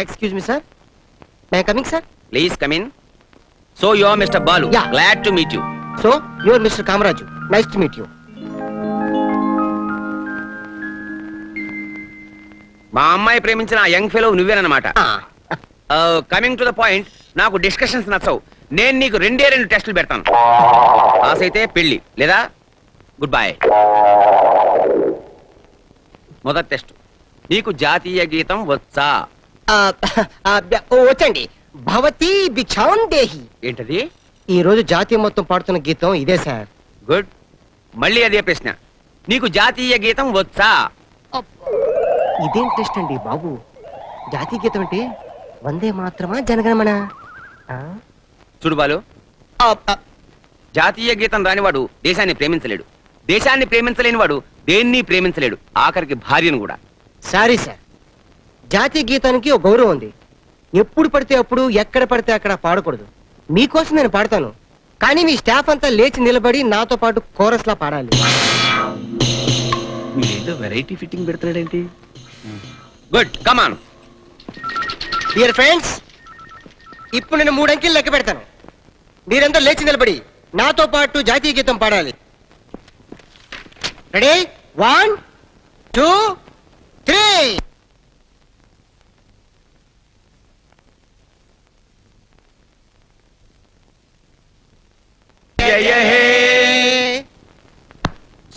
Excuse me, sir. May I come in, sir? Please come in. So you are Mr. Balu. Yeah. Glad to meet you. So, you are Mr. Kamaraju. Nice to meet you. మా అమ్మాయి ప్రేమించిన ఆ young fellow నువ్వేనమాట. Coming to the point, నాకు discussions నచ్చవు. నేను నీకు రెండే 2 టెస్టులు పెడతాను. పాస్ అయితే పెళ్లి, లేదా గుడ్ బై. మొదటి టెస్ట్, నీకు జాతీయ గీతం వచ్చా? వచ్చండి. భవతి బిఛాన్ దేహి. ఏంటది? ఈ రోజు జాతీయం మొత్తం పాడుతున్న గీతం ఇదే సార్. గుడ్. మళ్ళీ అదే ప్రశ్న, నీకు జాతీయ గీతం వచ్చా? ఇదేం టెస్ట్ అండి బాబు? జాతీయ గీతం అంటే వందే మాత్రమా జనగణమన? చూడు బాలు, జాతీయ గీతం రానివాడు దేశాన్ని ప్రేమించలేడు, దేశాన్ని ప్రేమించలేని వాడు దేన్ని ప్రేమించలేడు, ఆఖరికి భార్యను కూడా. సారీ సార్, జాతీయ గీతానికి ఒక గౌరవం ఉంది. ఎప్పుడు పడితే అప్పుడు ఎక్కడ పడితే అక్కడ పాడకూడదు. మీకోసం నేను పాడతాను, కానీ మీ స్టాఫ్ అంతా లేచి నిలబడి నాతో పాటు కోరస్ లా పాడాలి. మీరేదో వెరైటీ ఫిట్టింగ్ పెడుతున్నాడేంటి? Good, come on. Dear friends, ఇప్పుడు నేను 3 అంకెలు లెక్క పెడతాను. మీరందరూ లేచి నిలబడి నాతో పాటు జాతీయ గీతం పాడాలి. రెడీ? 1 2 3.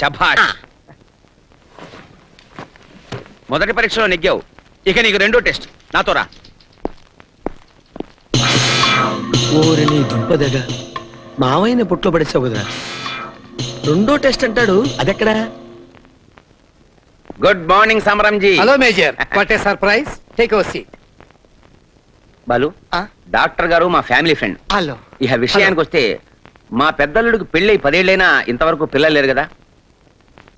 శభాష్. మొదటి పరీక్షలో నెగ్గావు, ఇక నీకు రెండో టెస్ట్. నాతో రా. ఓరని దుంపదగా మావయ్యని పుట్లో పడేసావు కదరా. రెండో టెస్ట్ అంటాడు, అదెక్కడా? గుడ్ మార్నింగ్ సమరంజీ. Hello major, what a surprise. Take your seat. Balu, doctor garu మా ఫ్యామిలీ ఫ్రెండ్. హలో. ఇక విషయానికి వస్తే, మా పెద్దల్లుడికి పెళ్ళై 10 ఏళ్ళైనా ఇంతవరకు పిల్లలు లేరు కదా.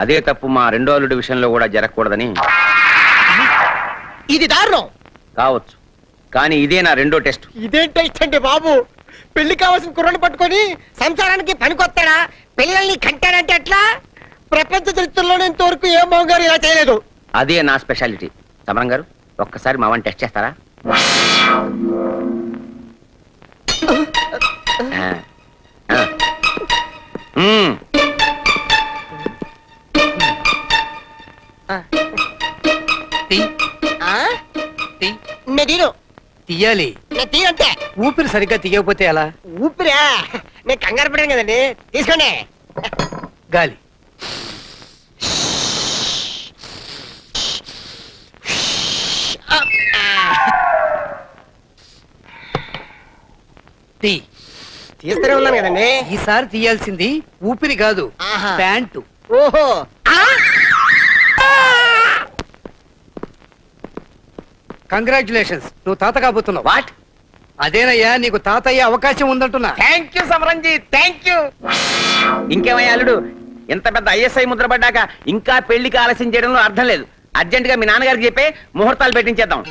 అదే తప్పు మా రెండో అల్లుడి విషయంలో కూడా జరగకూడదని. ఇది దారుణం కావచ్చు, కానీ ఇదే నా రెండో టెస్ట్. ఇదేం టెస్ట్ అండి బాబు? పెళ్లి కావాల్సిన కుర్రను పట్టుకొని సంసారానికి పనికొస్తాడా? పిల్లల్ని కంటాడంటే ఎట్లా? ప్రపంచ చరిత్రలోనే ఇంతవరకు ఏ మోగారు ఇలా చేయలేదు. అదే నా స్పెషాలిటీ. సమరం గారు, ఒక్కసారి మా వాడిని టెస్ట్ చేస్తారా? తీయాలి. నేను తీయంటే ఊపిరి సరిగ్గా తీయకపోతే ఎలా? ఊపిరా? నేను కంగారు పడాను కదండి. తీసుకోండి. గాలి. తీస్తూనే ఉన్నాను కదండి. ఈసారి తీయాల్సింది ఊపిరి కాదు, ప్యాంటు. ఓహో. కంగ్రాచులేషన్స్, నువ్వు తాత కాబోతున్నావు. వాట్? అదేనయ్యా, నీకు తాతయ్య అవకాశం ఉందంటున్నా. థ్యాంక్ యూ సమరంజీ, థ్యాంక్ యూ. ఇంకేమయ్యా అల్లుడు, ఇంత పెద్ద ISI ముద్ర పడ్డాక ఇంకా పెళ్లికి ఆలస్యం చేయడంలో అర్థం లేదు. అర్జెంట్ గా మీ నాన్నగారికి చెప్పే ముహూర్తాలు పెట్టించేద్దాం.